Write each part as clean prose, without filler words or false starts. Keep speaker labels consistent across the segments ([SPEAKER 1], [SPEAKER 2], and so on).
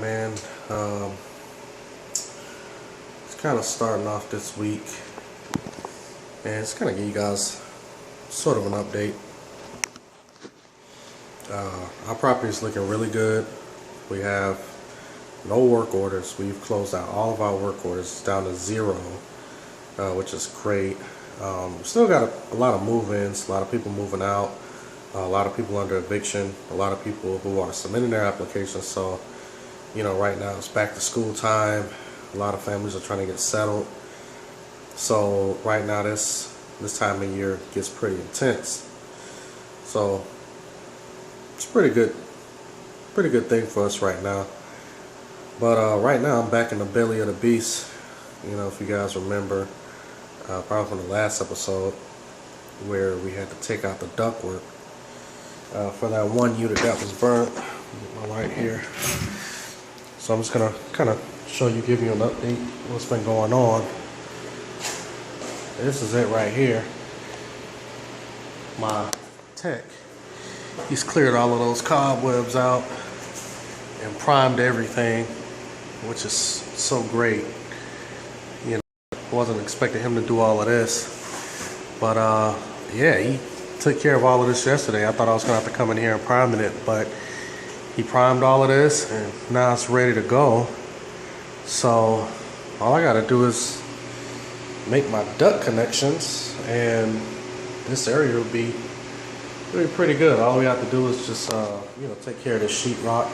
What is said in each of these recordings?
[SPEAKER 1] Man, it's kind of starting off this week, and it's kind of give you guys sort of an update. Our property is looking really good. We have no work orders. We've closed out all of our work orders. It's down to 0, which is great. We still got a lot of move-ins, a lot of people moving out, a lot of people under eviction, a lot of people who are submitting their applications. So, you know, right now it's back to school time. A lot of families are trying to get settled. So right now this time of year gets pretty intense. So it's pretty good thing for us right now. But right now I'm back in the belly of the beast. You know, if you guys remember, probably from the last episode where we had to take out the ductwork for that one unit that was burnt. Right here. So I'm just gonna kind of show you, give you an update what's been going on. This is it right here. My tech, he's cleared all of those cobwebs out and primed everything, which is so great. You know, wasn't expecting him to do all of this, but yeah, he took care of all of this yesterday. I thought I was gonna have to come in here and prime it, but he primed all of this and now it's ready to go. So all I gotta do is make my duct connections and this area will be pretty good. All we have to do is just you know, take care of the sheetrock.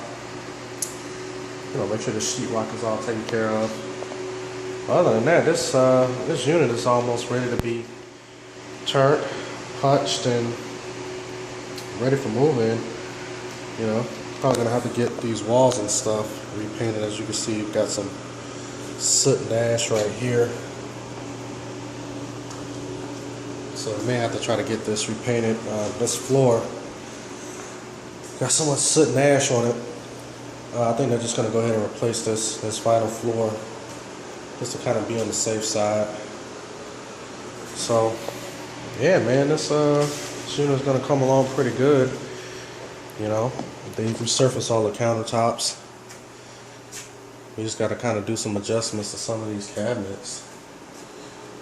[SPEAKER 1] You know, make sure the sheetrock is all taken care of. Other than that, this unit is almost ready to be turned, punched, and ready for move-in. You know, probably gonna have to get these walls and stuff repainted. As you can see, you've got some soot and ash right here. So I may have to try to get this repainted. This floor got so much soot and ash on it. I think they're just gonna go ahead and replace this vinyl floor just to kind of be on the safe side. So yeah, man, this unit is gonna come along pretty good. You know, they resurfaced all the countertops. We just got to kind of do some adjustments to some of these cabinets.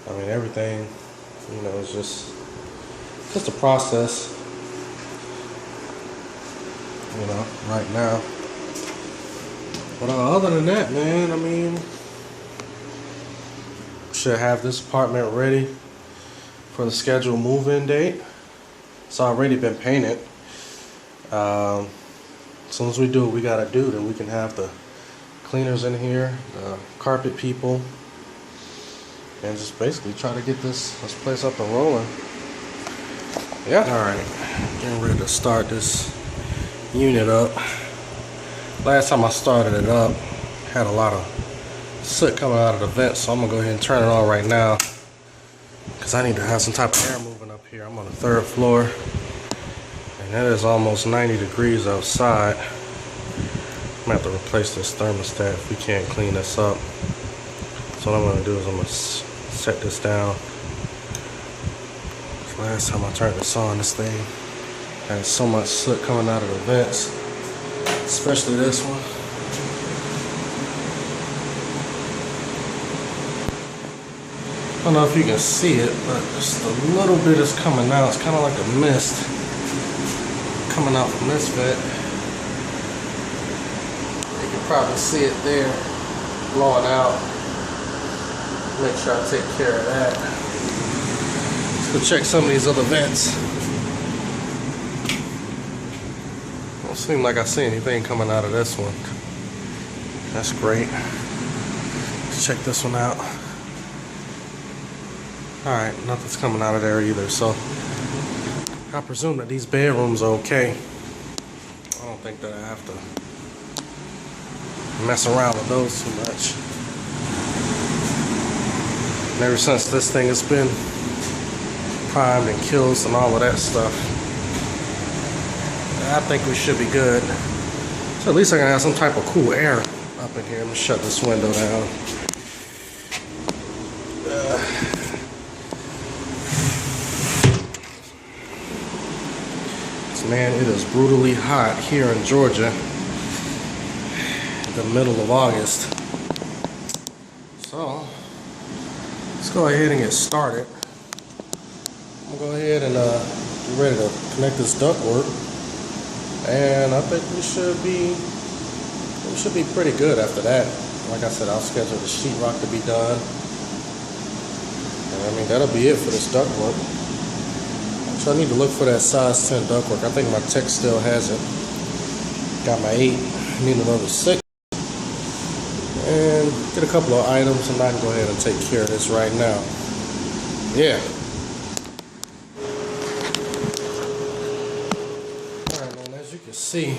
[SPEAKER 1] I mean, everything, you know, is just a process. You know, right now. But other than that, man, I mean, should have this apartment ready for the scheduled move-in date. It's already been painted. As soon as we do what we gotta do, then we can have the cleaners in here, the carpet people, and just basically try to get this place up and rolling. Yeah. Alright, getting ready to start this unit up. Last time I started it up, had a lot of soot coming out of the vent, so I'm gonna go ahead and turn it on right now because I need to have some type of air moving up here. I'm on the 3rd floor. And it is almost 90 degrees outside. I'm gonna have to replace this thermostat if we can't clean this up. So what I'm gonna do is I'm gonna set this down. Last time I turned this on, this thing had so much soot coming out of the vents, especially this one. I don't know if you can see it, but just a little bit is coming out. It's kind of like a mist coming out from this vent. You can probably see it there blowing out. Make sure I take care of that. Let's go check some of these other vents. Don't seem like I see anything coming out of this one. That's great. Let's check this one out. Alright, nothing's coming out of there either, so I presume that these bedrooms are okay. I don't think that I have to mess around with those too much. And ever since this thing has been primed and kills and all of that stuff, I think we should be good. So at least I can have some type of cool air up in here. I'm gonna shut this window down. Man, it is brutally hot here in Georgia. the middle of August. So let's go ahead and get started. I'm gonna go ahead and be ready to connect this ductwork, and I think we should be pretty good after that. Like I said, I'll schedule the sheetrock to be done, and I mean that'll be it for this ductwork. So I need to look for that size 10 ductwork. I think my tech still has it. Got my 8, need another 6. And get a couple of items, and I can go ahead and take care of this right now. Yeah. Alright, man, as you can see,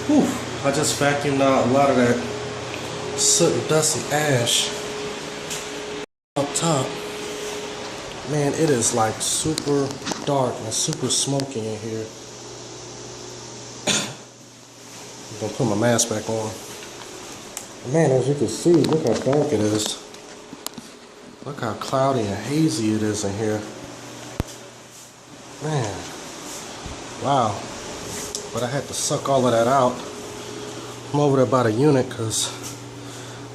[SPEAKER 1] whew, I just vacuumed out a lot of that soot and dust and ash up top. Man, it is like super dark and super smoky in here. I'm gonna put my mask back on. Man, as you can see, look how dark it is. Look how cloudy and hazy it is in here. Man, wow. But I had to suck all of that out. I'm over there by the unit because,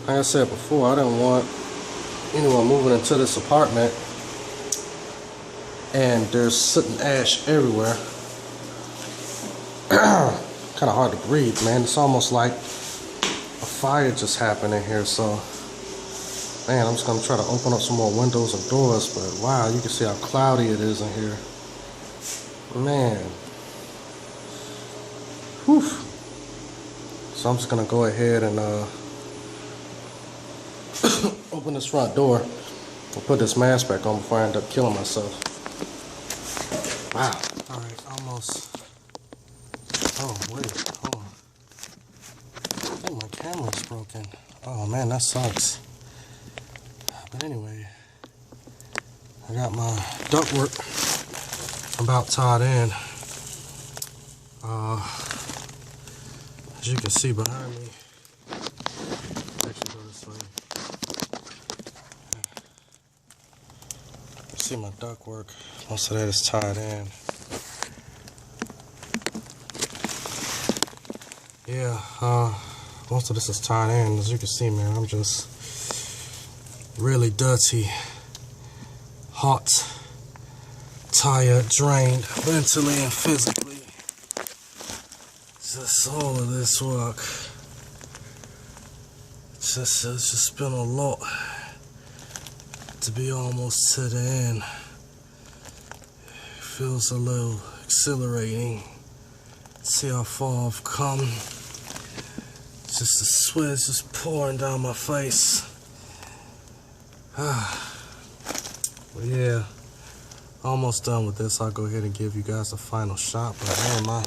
[SPEAKER 1] like I said before, I didn't want anyone moving into this apartment and there's soot and ash everywhere. Kind of hard to breathe, man. It's almost like a fire just happened in here. So, man, I'm just gonna try to open up some more windows and doors. But wow, you can see how cloudy it is in here, man. Whew. So I'm just gonna go ahead and open this front door and put this mask back on before I end up killing myself. Wow. Alright, almost. Oh, wait, hold on. I think my camera's broken. Oh man, that sucks. But anyway, I got my ductwork about tied in. As you can see behind me, actually go this way. See my ductwork, most of that is tied in. Yeah, most of this is tied in. As you can see, man, I'm just really dirty, hot, tired, drained, mentally and physically. Just all of this work. It's just been a lot to be almost to the end. It feels a little exhilarating. See how far I've come. Just the sweat is just pouring down my face. But yeah, almost done with this. I'll go ahead and give you guys a final shot. But man, my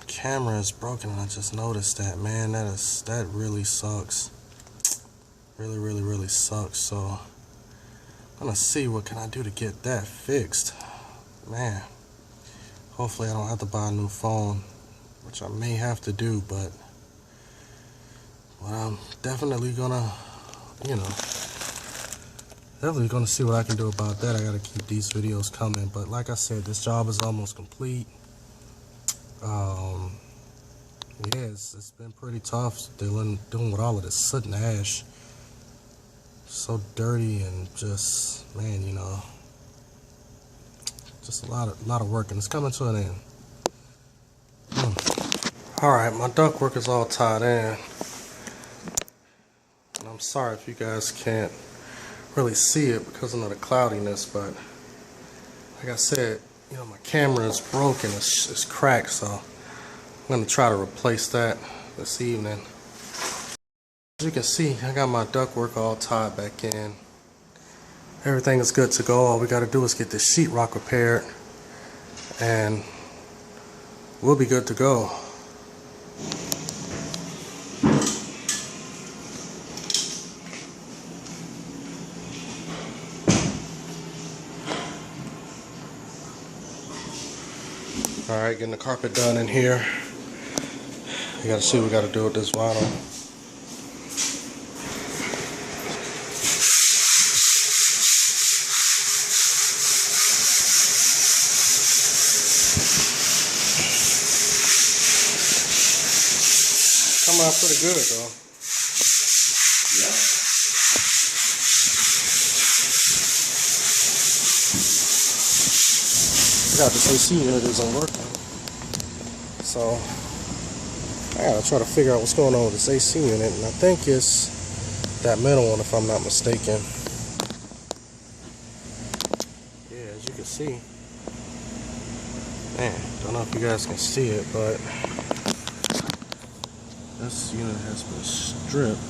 [SPEAKER 1] camera is broken, and I just noticed that. Man, that really sucks. Really sucks. So I'm gonna see what can I do to get that fixed. Man, hopefully I don't have to buy a new phone, which I may have to do, but I'm definitely gonna, definitely gonna see what I can do about that. I gotta keep these videos coming. But like I said, this job is almost complete. Yeah, it's been pretty tough dealing with all of this soot and ash. So dirty and just, man, just a lot of work, and it's coming to an end. Alright, my ductwork is all tied in. And I'm sorry if you guys can't really see it because of the cloudiness, but like I said, my camera is broken, it's cracked, so I'm going to try to replace that this evening. As you can see, I got my ductwork all tied back in. Everything is good to go. All we got to do is get this sheetrock repaired, and we'll be good to go. Alright, getting the carpet done in here. We gotta see what we gotta do with this vinyl. Come out pretty good though.
[SPEAKER 2] Yeah.
[SPEAKER 1] Forgot this AC unit isn't working. So I gotta try to figure out what's going on with this AC unit, and I think it's that middle one if I'm not mistaken. Yeah, as you can see. Man, don't know if you guys can see it, but this unit has been stripped.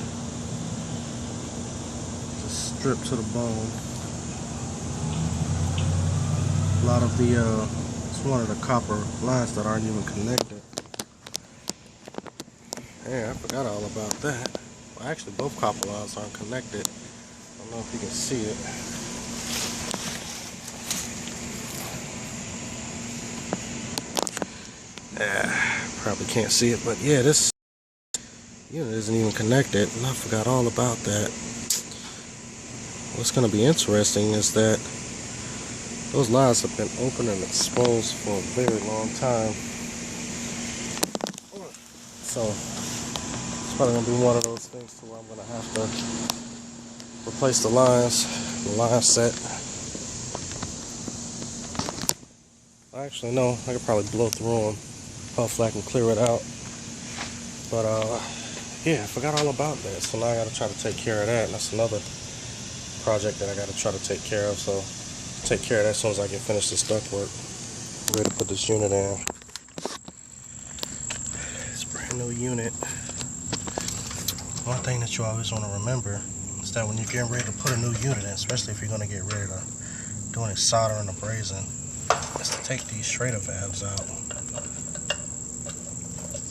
[SPEAKER 1] Just stripped to the bone. A lot of the, it's one of the copper lines that aren't even connected. Yeah, I forgot all about that. Well, actually, both copper lines aren't connected. I don't know if you can see it. Yeah, probably can't see it, but yeah, this unit isn't even connected, and I forgot all about that. What's going to be interesting is that those lines have been open and exposed for a very long time. So it's probably going to be one of those things to where I'm going to have to replace the lines, the line set. Actually, no, I could probably blow through them. Hopefully I can clear it out. But yeah, I forgot all about that. So now I got to try to take care of that. And that's another project that I got to try to take care of. So take care of that as soon as I get finished this ductwork. I'm ready to put this unit in. It's a brand new unit. One thing that you always want to remember is that when you're getting ready to put a new unit in, especially if you're going to get ready to do any soldering or brazing, is to take these Schrader valves out.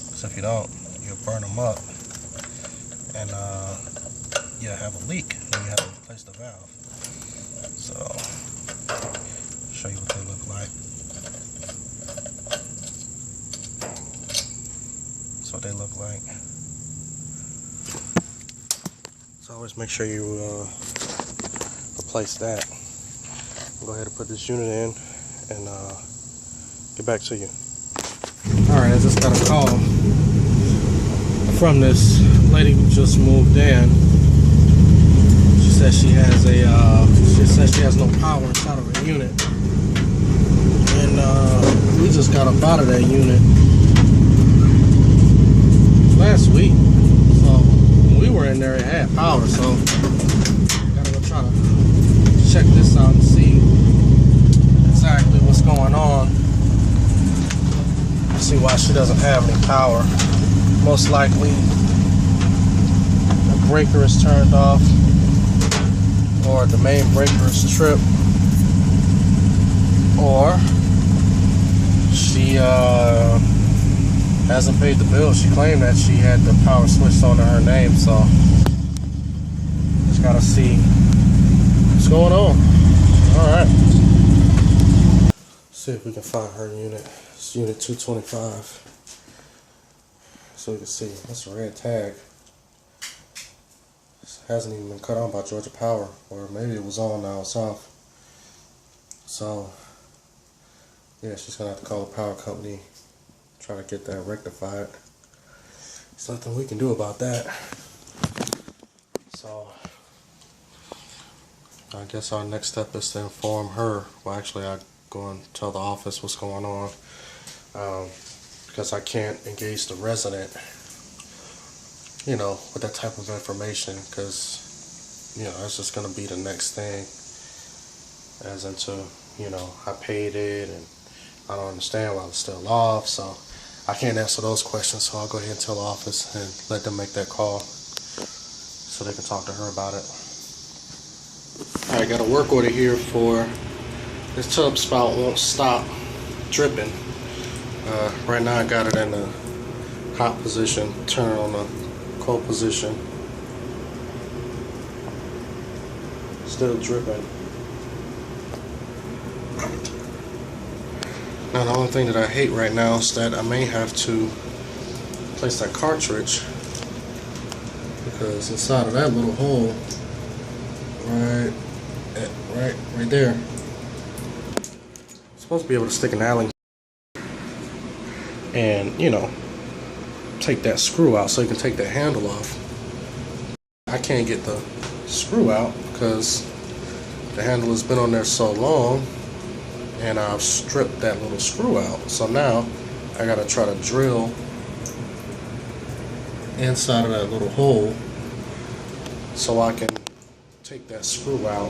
[SPEAKER 1] Because if you don't, you'll burn them up and you'll have a leak when you have to replace the valve. So, I'll show you what they look like. That's what they look like. So always make sure you replace that. Go ahead and put this unit in and get back to you. Alright, I just got a call from this lady who just moved in. She said she has she has no power inside of her unit. And we just got up out of that unit last week. So when we were in there, it had power, so gotta go try to check this out and see exactly what's going on. See why she doesn't have any power. Most likely the breaker is turned off or the main breaker is tripped, or she hasn't paid the bill. She claimed that she had the power switched on to her name, so just gotta see what's going on. Alright, see if we can find her unit. It's unit 225. So you can see, that's a red tag. This hasn't even been cut on by Georgia Power, or maybe it was on now, it's off. So, yeah, she's gonna have to call the power company, try to get that rectified. There's nothing we can do about that. So, I guess our next step is to inform her. Well, actually, I go and tell the office what's going on. Because I can't engage the resident, you know, with that type of information, because, you know, that's just going to be the next thing, as into, you know, I paid it and I don't understand why it's still off, so I can't answer those questions. So I'll go ahead and tell the office and let them make that call so they can talk to her about it. Alright, got a work order here for this tub spout won't stop dripping. Right now I got it in the hot position, turn it on the cold position. Still dripping. Now the only thing that I hate right now is that I may have to replace that cartridge, because inside of that little hole, right there, I'm supposed to be able to stick an Allen. And, you know, take that screw out so you can take that handle off. I can't get the screw out because the handle has been on there so long, and I've stripped that little screw out. So now I gotta try to drill inside of that little hole so I can take that screw out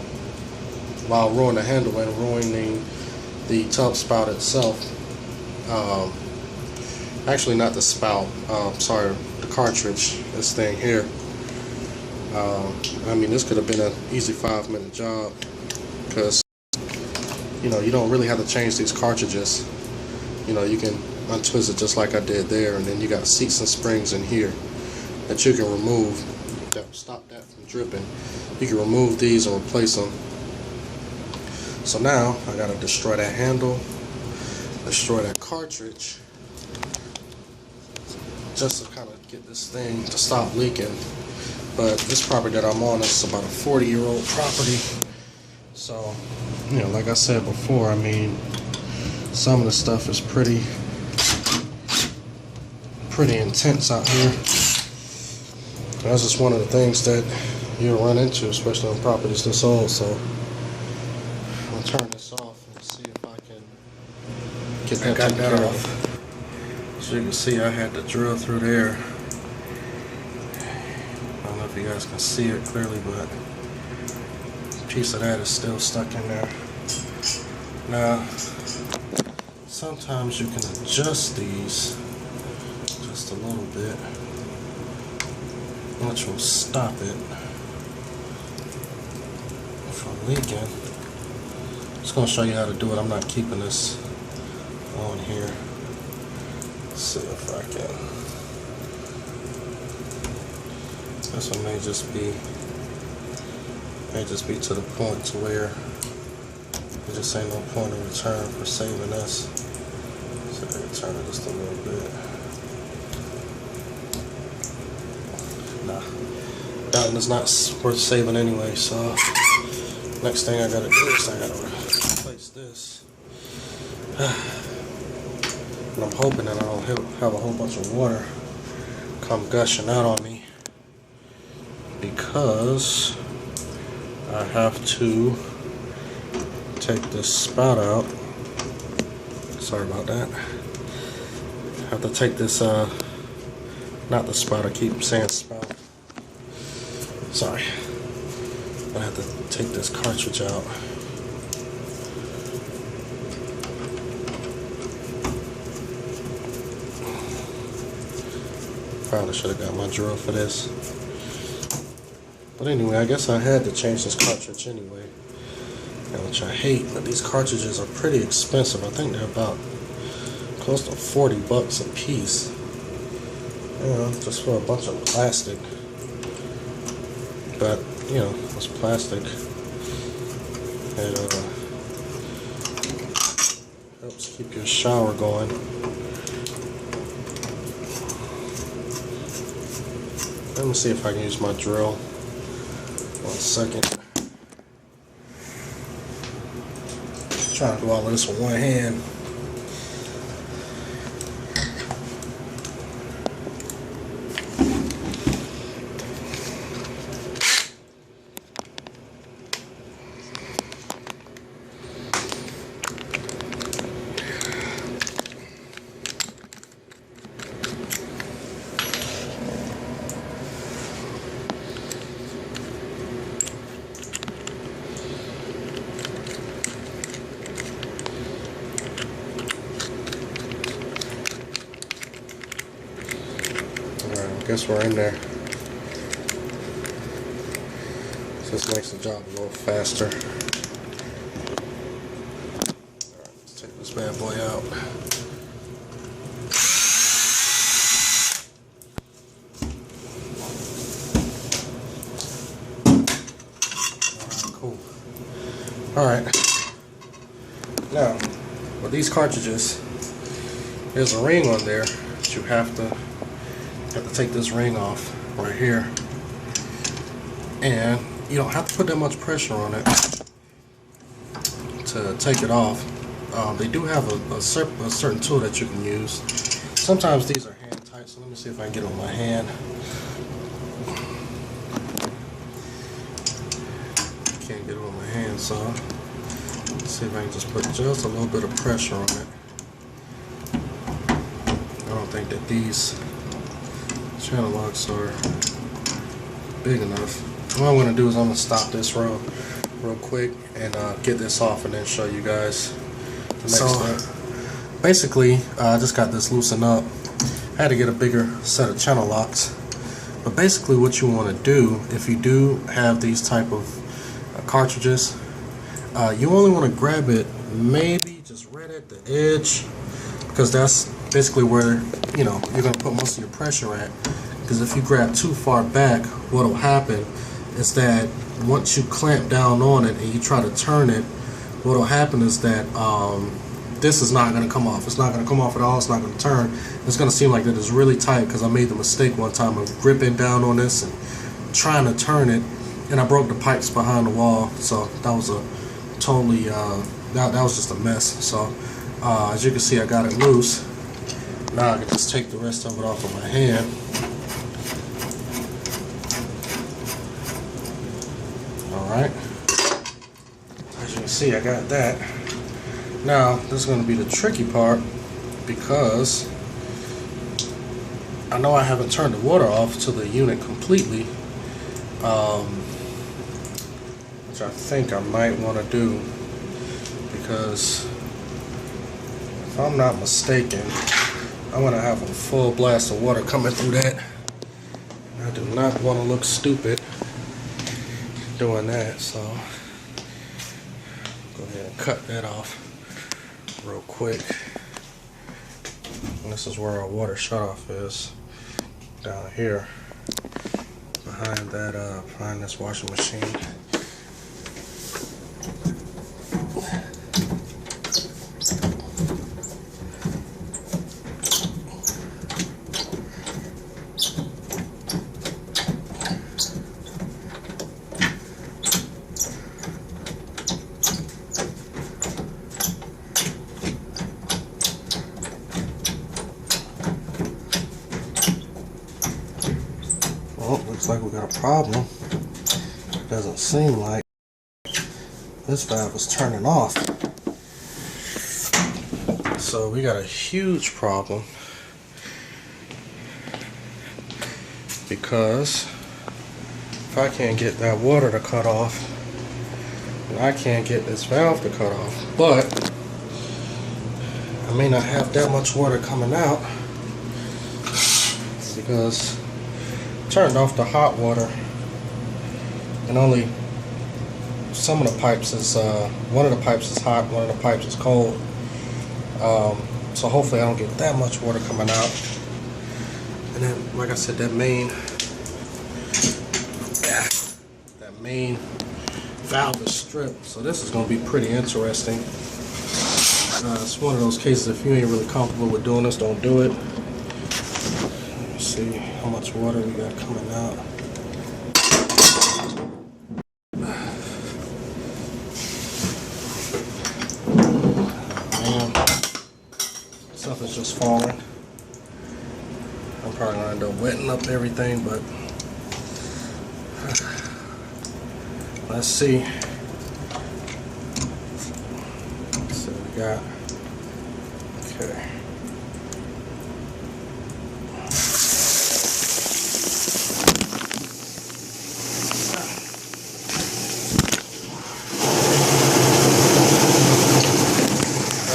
[SPEAKER 1] while ruining the handle and ruining the tub spout itself. Actually, not the spout. Sorry, the cartridge. This thing here. I mean, this could have been an easy 5-minute job because you know you don't really have to change these cartridges. You know, you can untwist it just like I did there, and then you got seats and springs in here that you can remove that will stop that from dripping. You can remove these and replace them. So now I gotta destroy that handle, destroy that cartridge, just to kind of get this thing to stop leaking. But this property that I'm on is about a 40-year-old property. So, you know, like I said before, I mean, some of the stuff is pretty intense out here. That's just one of the things that you'll run into, especially on properties this old. So I'll turn this off and see if I can get that taken care of. So you can see I had to drill through there. I don't know if you guys can see it clearly, but a piece of that is still stuck in there. Now, sometimes you can adjust these just a little bit, which will stop it from leaking. I'm just going to show you how to do it. I'm not keeping this on here. Let's see if I can. This one may just be to the point to where there just ain't no point of return for saving this. So I can turn it just a little bit. Nah, that one is not worth saving anyway. So next thing I gotta do is I gotta replace this. And I'm hoping that I don't have a whole bunch of water come gushing out on me, because I have to take this spout out. Sorry about that. I have to take this, not the spout, I keep saying spout. Sorry. I have to take this cartridge out. Probably should have got my drill for this. But anyway, I guess I had to change this cartridge anyway. Which I hate, but these cartridges are pretty expensive. I think they're about close to 40 bucks a piece. You know, just for a bunch of plastic. But, you know, it's plastic. It helps keep your shower going. Let me see if I can use my drill. 1 second. Trying to do all of this with one hand. Guess we're in there. So this makes the job a little faster. Alright, let's take this bad boy out. Alright, cool. Alright. Now, with these cartridges, there's a ring on there that you have to take this ring off right here, and you don't have to put that much pressure on it to take it off. They do have a certain tool that you can use. Sometimes these are hand Alright, so let me see if I can get it on my hand. Can't get it on my hand, so let's see if I can just put just a little bit of pressure on it. I don't think that these channel locks are big enough. What I'm going to do is I'm going to stop this real quick and get this off and then show you guys the next step. Basically, I just got this loosened up. I had to get a bigger set of channel locks. But basically what you want to do, if you do have these type of cartridges, you only want to grab it maybe just right at the edge, because that's basically where, you know, you're going to put most of your pressure at. Because if you grab too far back, what will happen is that once you clamp down on it and you try to turn it, what will happen is that this is not going to come off. It's not going to come off at all. It's not going to turn. It's going to seem like that it's really tight, because I made the mistake one time of gripping down on this and trying to turn it, and I broke the pipes behind the wall. So that was a totally that was just a mess. So as you can see, I got it loose. Now I can just take the rest of it off of my hand. Alright, as you can see, I got that. Now this is going to be the tricky part, because I know I haven't turned the water off to the unit completely, which I think I might want to do, because if I'm not mistaken, I'm going to have a full blast of water coming through that. I do not want to look stupid doing that, so go ahead and cut that off real quick. And this is where our water shutoff is, down here behind that behind this washing machine. Well, looks like we got a problem. Doesn't seem like this valve is turning off. So we got a huge problem, because if I can't get that water to cut off, and I can't get this valve to cut off, but I may not have that much water coming out, because turned off the hot water, and only some of the pipes is one of the pipes is hot, one of the pipes is cold. So hopefully I don't get that much water coming out. And then, like I said, that main valve is stripped, so this is going to be pretty interesting. It's one of those cases, if you ain't really comfortable with doing this, don't do it. See how much water we got coming out. Man, stuff is just falling. I'm probably gonna end up wetting up everything, but let's see. So we got, okay.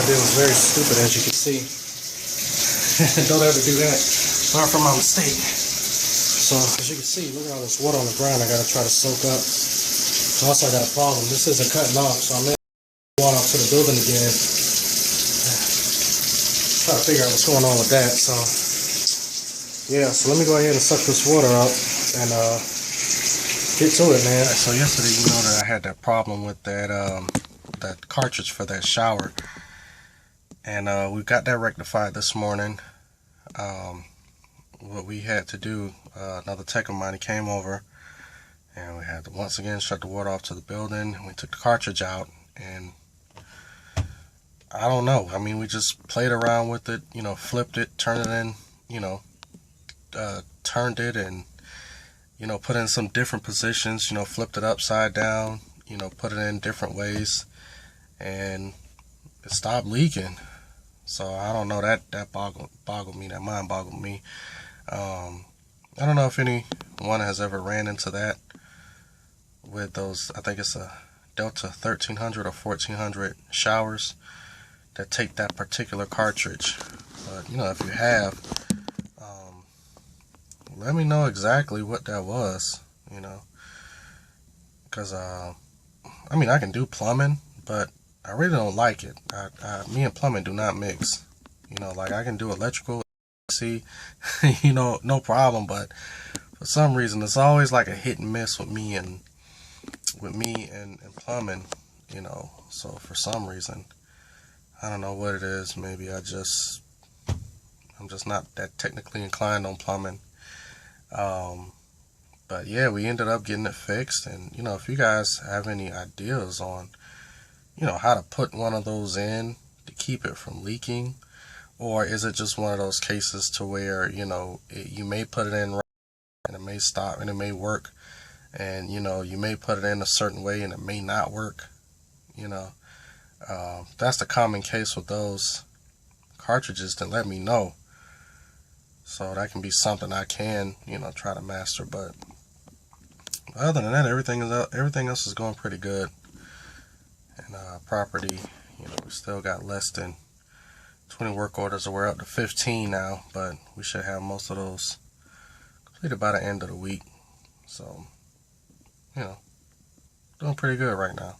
[SPEAKER 1] It was very stupid, as you can see. Don't ever do that. Learn from my mistake. So, as you can see, look at all this water on the ground I gotta try to soak up. So also I got a problem. This isn't cutting off, so I'm going to walk off to the building again. Try to figure out what's going on with that. So, yeah, so let me go ahead and suck this water out and get to it, man. So yesterday, you know that I had that problem with that that cartridge for that shower. And we got that rectified this morning. What we had to do, another tech of mine, he came over, and we had to once again shut the water off to the building. We took the cartridge out, and I don't know. I mean, we just played around with it, you know, flipped it, turned it in, you know, turned it and, you know, put it in some different positions, you know, flipped it upside down, you know, put it in different ways, and it stopped leaking. So I don't know, that boggled me, that mind boggled me. I don't know if anyone has ever ran into that with those, I think it's a Delta 1300 or 1400 showers that take that particular cartridge. But, you know, if you have, let me know exactly what that was, you know, because, I mean, I can do plumbing, but I really don't like it. Me and plumbing do not mix. You know, like I can do electrical, see, you know, no problem, but for some reason, it's always like a hit and miss with me and plumbing, you know. So for some reason, I don't know what it is. Maybe I'm just not that technically inclined on plumbing. But yeah, we ended up getting it fixed. And you know, if you guys have any ideas on, you know, how to put one of those in to keep it from leaking, or is it just one of those cases to where, you know, you may put it in right and it may stop and it may work, and you know, you may put it in a certain way and it may not work, you know. That's the common case with those cartridges, then let me know, so that can be something I can, you know, try to master. But other than that, everything else is going pretty good. And property, you know, we still got less than 20 work orders, so we're up to 15 now, but we should have most of those completed by the end of the week. So, you know, doing pretty good right now.